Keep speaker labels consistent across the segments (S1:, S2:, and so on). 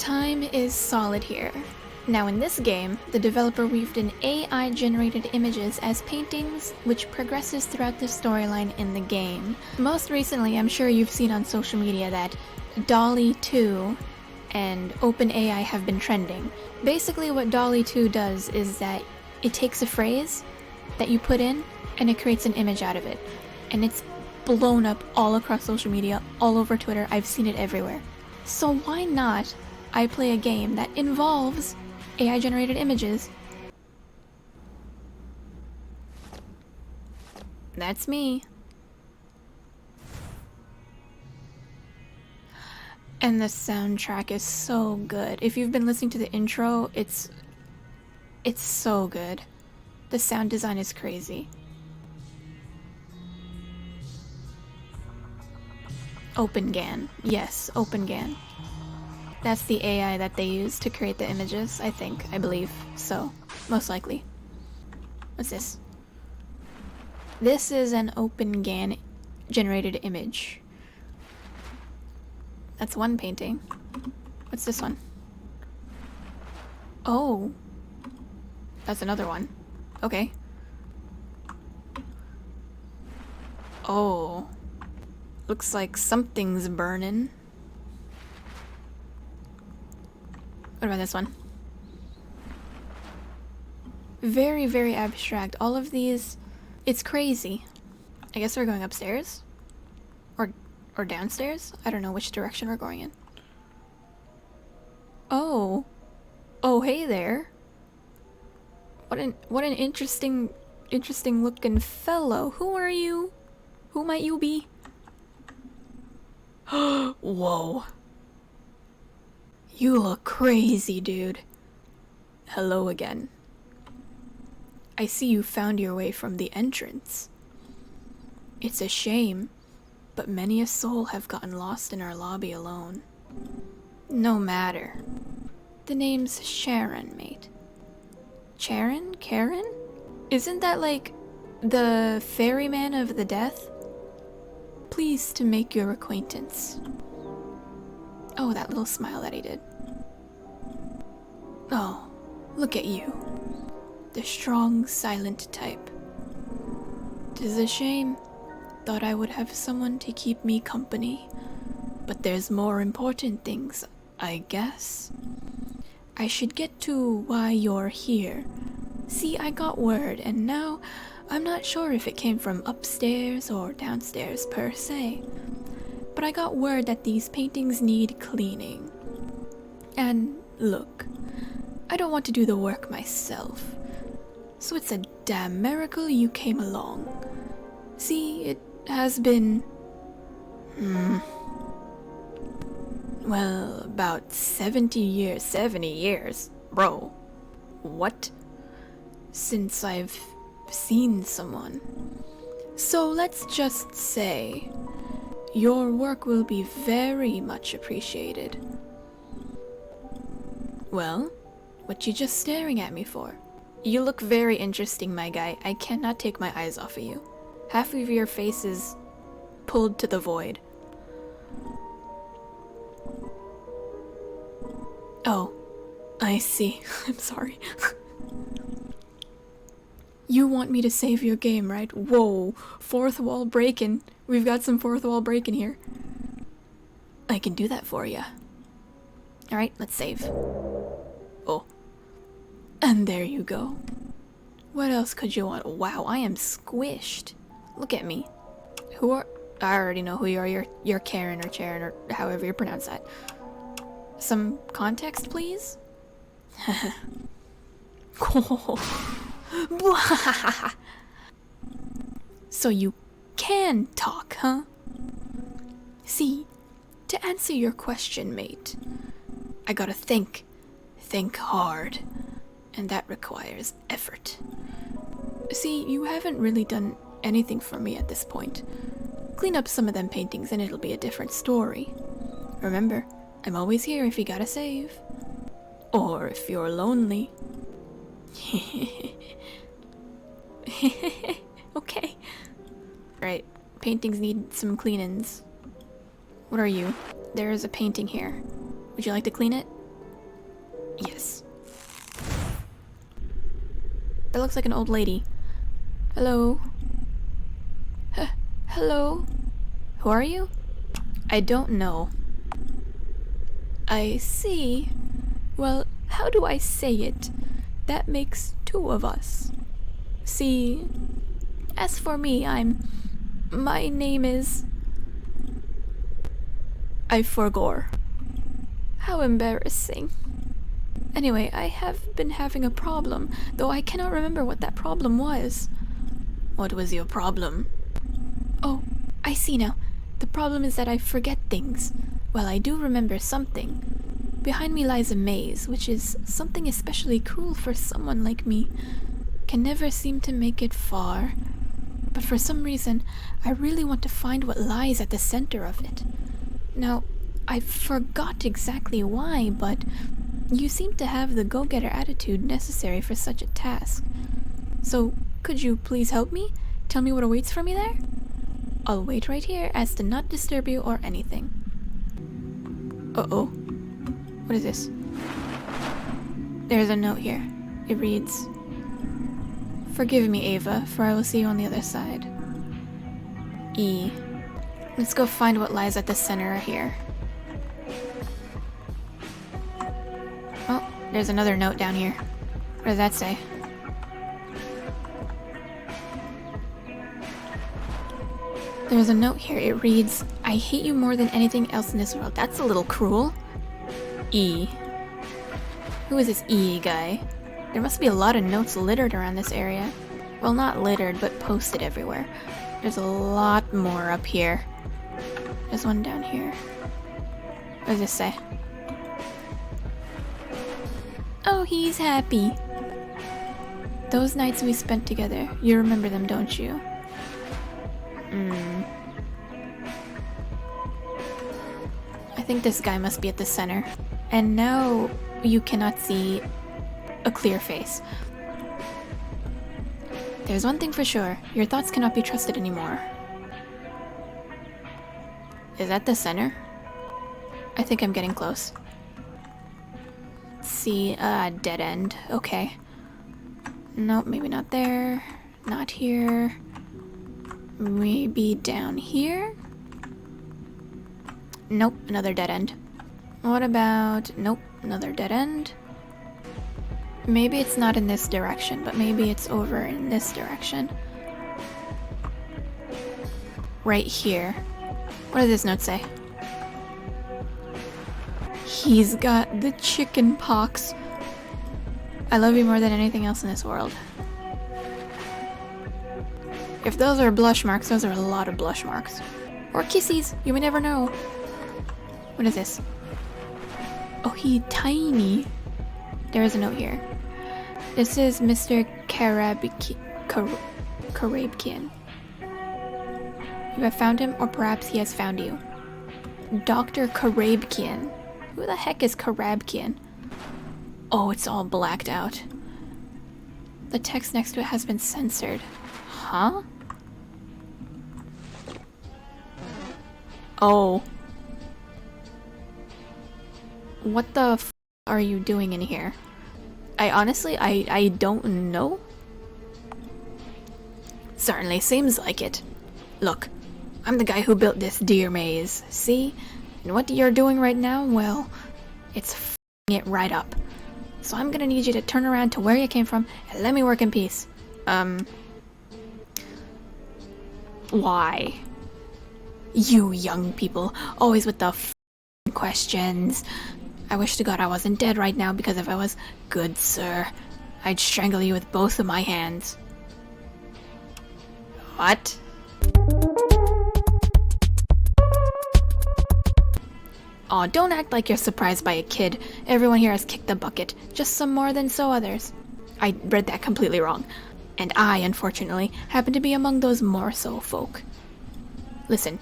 S1: Time is solid here. Now in this game, the developer weaved in AI-generated images as paintings, which progresses throughout the storyline in the game. Most recently, I'm sure you've seen on social media that DALL-E 2 and OpenAI have been trending. Basically what DALL-E 2 does is that it takes a phrase that you put in and it creates an image out of it. And it's blown up all across social media, all over Twitter. I've seen it everywhere. So why not I play a game that involves AI-generated images? That's me. And the soundtrack is so good. If you've been listening to the intro, it's so good. The sound design is crazy. OpenGAN. Yes, OpenGAN. That's the AI that they use to create the images, I believe. So, most likely. What's this? This is an OpenGAN generated image. That's one painting. What's this one? Oh. That's another one. Okay. Oh. Looks like something's burning. What about this one? Very, very abstract. All of these, it's crazy. I guess we're going upstairs? Or downstairs? I don't know which direction we're going in. Oh. Oh, hey there. What an interesting looking fellow. Who are you? Who might you be? Whoa. You look crazy, dude. Hello again. I see you found your way from the entrance. It's a shame, but many a soul have gotten lost in our lobby alone. No matter. The name's Sharon, mate. Charon? Karen? Isn't that like the ferryman of the death? Pleased to make your acquaintance. Oh, that little smile that he did. Oh, look at you. The strong, silent type. 'Tis a shame. Thought I would have someone to keep me company. But there's more important things, I guess. I should get to why you're here. See, I got word, and now I'm not sure if it came from upstairs or downstairs per se. But I got word that these paintings need cleaning. And look, I don't want to do the work myself. So it's a damn miracle you came along. See, it has been... well, about 70 years. 70 years? Bro. What? Since I've seen someone. So let's just say... your work will be very much appreciated. Well, what you just staring at me for? You look very interesting, my guy. I cannot take my eyes off of you. Half of your face is pulled to the void. Oh, I see. I'm sorry. You want me to save your game, right? Whoa, fourth wall breaking. We've got some fourth wall breaking here. I can do that for ya. Alright, let's save. Oh. And there you go. What else could you want? Wow, I am squished. Look at me. Who are... I already know who you are. You're Karen or Charon or however you pronounce that. Some context, please? So you can talk, huh? See, to answer your question, mate, I gotta think hard, and that requires effort. See, you haven't really done anything for me at this point. Clean up some of them paintings and it'll be a different story. Remember, I'm always here if you gotta save. Or if you're lonely. Okay. Right, paintings need some clean-ins. What are you? There is a painting here. Would you like to clean it? That looks like an old lady. Hello? Hello? Who are you? I don't know. I see. Well, how do I say it? That makes two of us. See, as for me, my name is... I forgore. How embarrassing. Anyway, I have been having a problem, though I cannot remember what that problem was. What was your problem? Oh, I see now. The problem is that I forget things. Well, I do remember something. Behind me lies a maze, which is something especially cruel for someone like me. Can never seem to make it far. But for some reason, I really want to find what lies at the center of it. Now, I forgot exactly why, but you seem to have the go-getter attitude necessary for such a task. So, could you please help me? Tell me what awaits for me there? I'll wait right here as to not disturb you or anything. Uh-oh. What is this? There's a note here. It reads, "Forgive me, Ava, for I will see you on the other side." E. Let's go find what lies at the center here. Oh, there's another note down here. What does that say? There's a note here. It reads, "I hate you more than anything else in this world." That's a little cruel. E. Who is this E guy? There must be a lot of notes littered around this area. Well, not littered, but posted everywhere. There's a lot more up here. There's one down here. What does this say? Oh, he's happy. Those nights we spent together, you remember them, don't you? I think this guy must be at the center. And now you cannot see a clear face. There's one thing for sure. Your thoughts cannot be trusted anymore. Is that the center? I think I'm getting close. Let's see, dead end. Okay. Nope, maybe not there. Not here. Maybe down here? Nope, another dead end. What about... Nope, another dead end. Maybe it's not in this direction, but maybe it's over in this direction. Right here. What does this note say? He's got the chicken pox. I love you more than anything else in this world. If those are blush marks, those are a lot of blush marks. Or kissies, you may never know. What is this? Oh, he's tiny. There is a note here. This is Mr. Karabkian. You have found him, or perhaps he has found you. Dr. Karabkian. Who the heck is Karabkian? Oh, it's all blacked out. The text next to it has been censored. Huh? Oh. What the f are you doing in here? I don't know. Certainly seems like it. Look, I'm the guy who built this deer maze, see? And what you're doing right now, well, it's f***ing it right up. So I'm gonna need you to turn around to where you came from and let me work in peace. Why? You young people, always with the f***ing questions. I wish to God I wasn't dead right now, because if I was, good sir, I'd strangle you with both of my hands. What? Aw, don't act like you're surprised by a kid. Everyone here has kicked the bucket, just some more than so others. I read that completely wrong. And I, unfortunately, happen to be among those more so folk. Listen,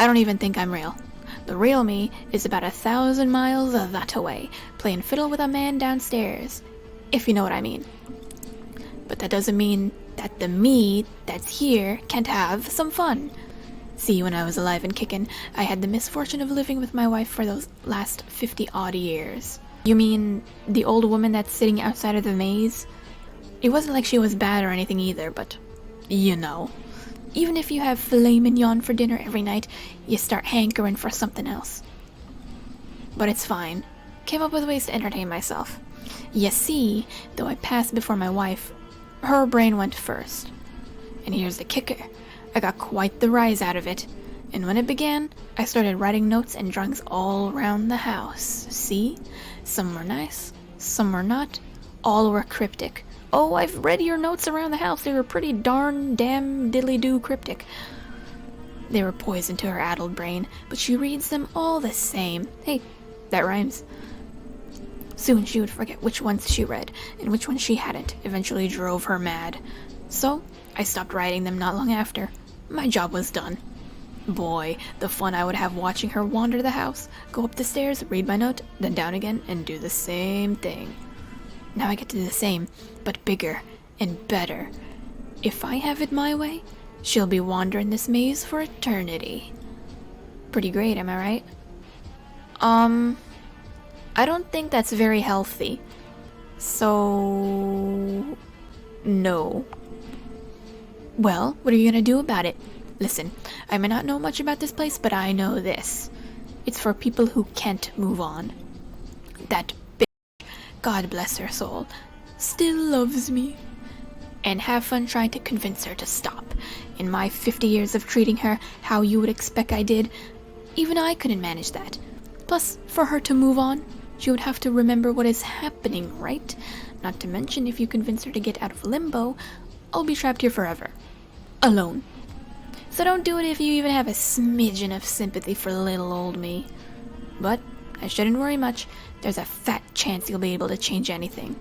S1: I don't even think I'm real. The real me is about 1,000 miles that away, playing fiddle with a man downstairs, if you know what I mean. But that doesn't mean that the me that's here can't have some fun. See, when I was alive and kicking, I had the misfortune of living with my wife for those last 50-odd years. You mean the old woman that's sitting outside of the maze? It wasn't like she was bad or anything either, but you know. Even if you have filet mignon for dinner every night, you start hankering for something else. But it's fine. Came up with ways to entertain myself. You see, though I passed before my wife, her brain went first. And here's the kicker. I got quite the rise out of it. And when it began, I started writing notes and drawings all around the house. See? Some were nice, some were not. All were cryptic. Oh, I've read your notes around the house. They were pretty darn damn diddly-doo cryptic. They were poison to her addled brain, but she reads them all the same. Hey, that rhymes. Soon she would forget which ones she read and which ones she hadn't. Eventually drove her mad. So, I stopped writing them not long after. My job was done. Boy, the fun I would have watching her wander the house, go up the stairs, read my note, then down again, and do the same thing. Now I get to do the same, but bigger and better. If I have it my way, she'll be wandering this maze for eternity. Pretty great, am I right? I don't think that's very healthy. So... no. Well, what are you gonna do about it? Listen, I may not know much about this place, but I know this. It's for people who can't move on. That bitch, God bless her soul, still loves me. And have fun trying to convince her to stop. In my 50 years of treating her how you would expect I did, even I couldn't manage that. Plus, for her to move on, she would have to remember what is happening, right? Not to mention, if you convince her to get out of limbo, I'll be trapped here forever. Alone. So don't do it if you even have a smidgen of sympathy for little old me. But I shouldn't worry much. There's a fat chance you'll be able to change anything.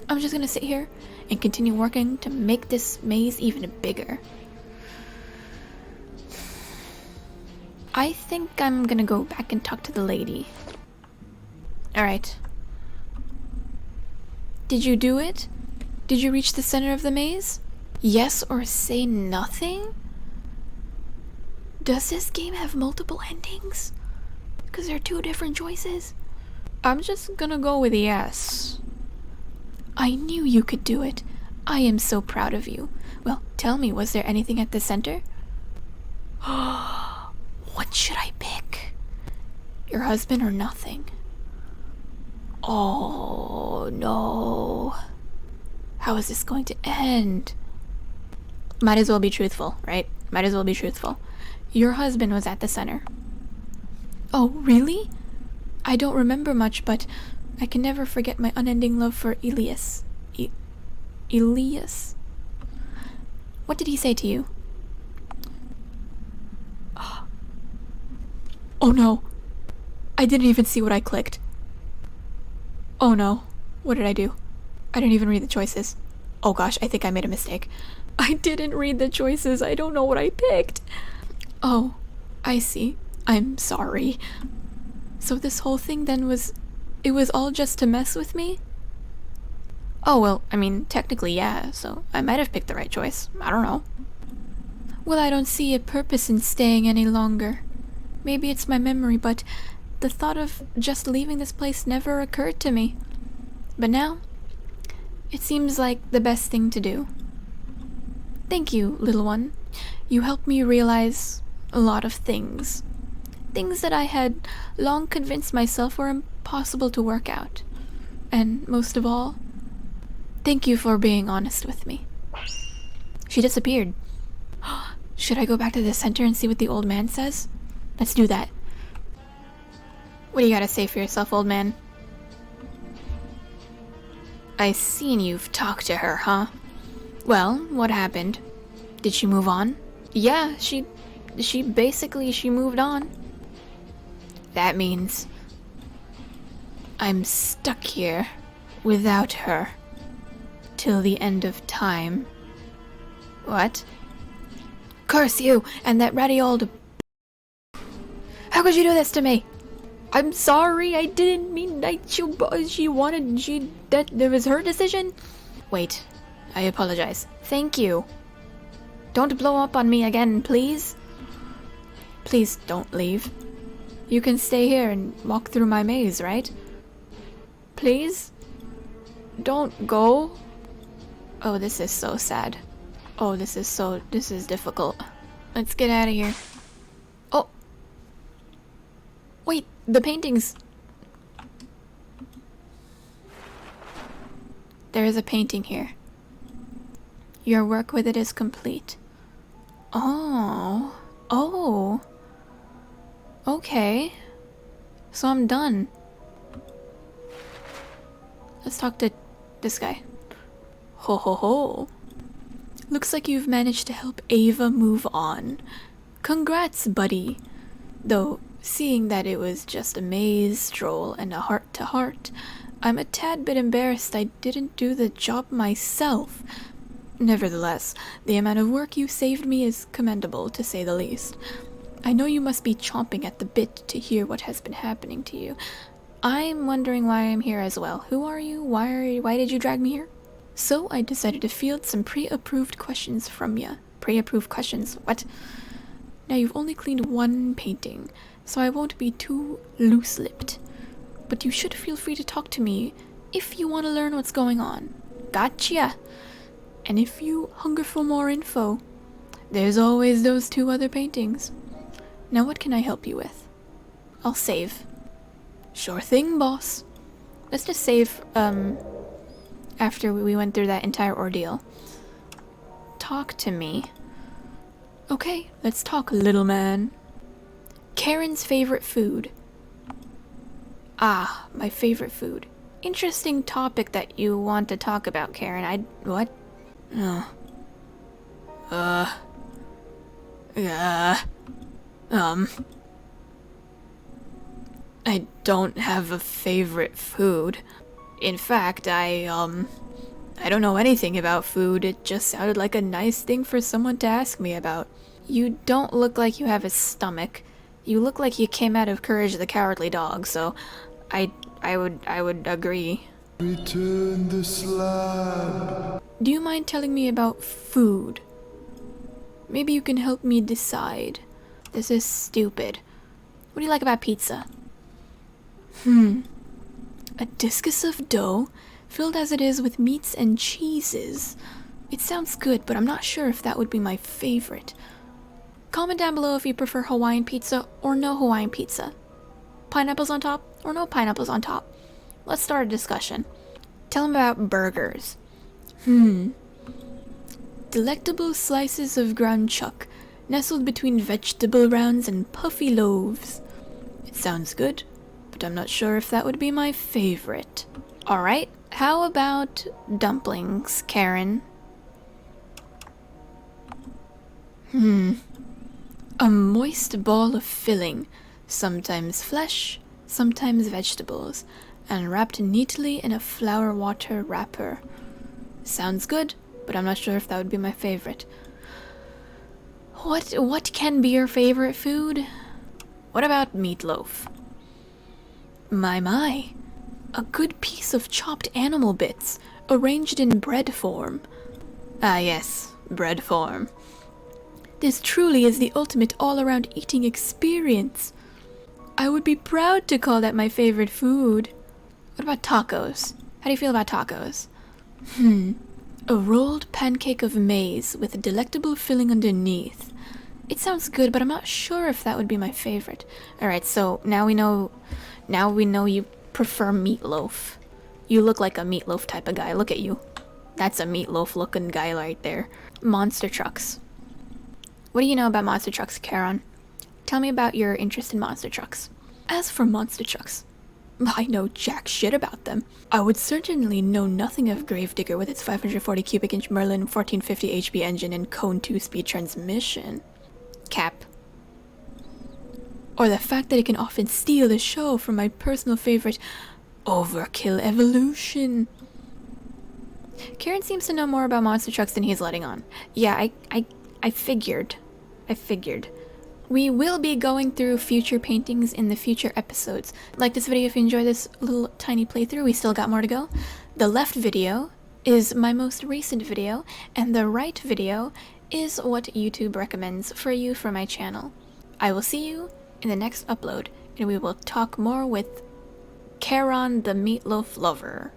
S1: I'm just gonna sit here and continue working to make this maze even bigger. I think I'm gonna go back and talk to the lady. Alright. Did you do it? Did you reach the center of the maze? Yes or say nothing? Does this game have multiple endings? Because there are 2 different choices. I'm just gonna go with yes. I knew you could do it. I am so proud of you. Well, tell me, was there anything at the center? What should I pick? Your husband or nothing? Oh no. How is this going to end? Might as well be truthful, right? Might as well be truthful. Your husband was at the center. Oh, really? I don't remember much, but I can never forget my unending love for Elias. Elias? What did he say to you? Oh no. I didn't even see what I clicked. Oh no. What did I do? I didn't even read the choices. Oh gosh, I think I made a mistake. I didn't read the choices. I don't know what I picked. Oh, I see. I'm sorry. So this whole thing then it was all just to mess with me? Oh, well, I mean, technically, yeah, so I might have picked the right choice. I don't know. Well, I don't see a purpose in staying any longer. Maybe it's my memory, but the thought of just leaving this place never occurred to me. But now, it seems like the best thing to do. Thank you, little one. You helped me realize a lot of things. Things that I had long convinced myself were impossible to work out. And most of all, thank you for being honest with me. She disappeared. Should I go back to the center and see what the old man says? Let's do that. What do you gotta say for yourself, old man? I seen you've talked to her, huh? Well, what happened? Did she move on? Yeah, she moved on. That means I'm stuck here without her till the end of time. What? Curse you and that ratty old... How could you do this to me? I'm sorry, I that was her decision? Wait, I apologize. Thank you. Don't blow up on me again, please. Please don't leave. You can stay here and walk through my maze, right? Please? Don't go. Oh, this is so sad. Oh, this is difficult. Let's get out of here. Oh! Wait, the paintings... There is a painting here. Your work with it is complete. Oh. Oh. Okay. So I'm done. Let's talk to this guy. Ho ho ho. Looks like you've managed to help Ava move on. Congrats, buddy. Though, seeing that it was just a maze stroll and a heart-to-heart, I'm a tad bit embarrassed I didn't do the job myself. Nevertheless, the amount of work you saved me is commendable, to say the least. I know you must be chomping at the bit to hear what has been happening to you. I'm wondering why I'm here as well. Who are you? Why did you drag me here? So I decided to field some pre-approved questions from ya. Pre-approved questions? What? Now you've only cleaned one painting, so I won't be too loose-lipped. But you should feel free to talk to me if you want to learn what's going on. Gotcha! And if you hunger for more info, there's always those 2 other paintings. Now what can I help you with? I'll save. Sure thing, boss. Let's just save, after we went through that entire ordeal. Talk to me. Okay, let's talk, little man. Karen's favorite food. Ah, my favorite food. Interesting topic that you want to talk about, Karen. What? I don't have a favorite food. In fact, I don't know anything about food. It just sounded like a nice thing for someone to ask me about. You don't look like you have a stomach. You look like you came out of Courage the Cowardly Dog, so I would agree.
S2: Return the slab.
S1: Do you mind telling me about food? Maybe you can help me decide. This is stupid. What do you like about pizza? A discus of dough, filled as it is with meats and cheeses. It sounds good, but I'm not sure if that would be my favorite. Comment down below if you prefer Hawaiian pizza or no Hawaiian pizza. Pineapples on top or no pineapples on top? Let's start a discussion. Tell them about burgers. Delectable slices of ground chuck, nestled between vegetable rounds and puffy loaves. It sounds good, but I'm not sure if that would be my favorite. Alright, how about dumplings, Karen? A moist ball of filling, sometimes flesh, sometimes vegetables, and wrapped neatly in a flour water wrapper. Sounds good, but I'm not sure if that would be my favorite. What can be your favorite food? What about meatloaf? My. A good piece of chopped animal bits, arranged in bread form. Ah yes, bread form. This truly is the ultimate all-around eating experience. I would be proud to call that my favorite food. What about tacos? How do you feel about tacos? A rolled pancake of maize with a delectable filling underneath. It sounds good, but I'm not sure if that would be my favorite. Alright, so now we know you prefer meatloaf. You look like a meatloaf type of guy. Look at you. That's a meatloaf looking guy right there. Monster trucks. What do you know about monster trucks, Karen? Tell me about your interest in monster trucks. As for monster trucks, I know jack shit about them. I would certainly know nothing of Gravedigger with its 540 cubic inch Merlin 1450 HP engine and cone 2-speed transmission. Cap. Or the fact that it can often steal the show from my personal favorite, Overkill Evolution. Karen seems to know more about monster trucks than he's letting on. Yeah, I figured. We will be going through future paintings in the future episodes. Like this video if you enjoy this little tiny playthrough. We still got more to go. The left video is my most recent video, and the right video is what YouTube recommends for you for my channel. I will see you in the next upload, and we will talk more with Karen the Meatloaf Lover.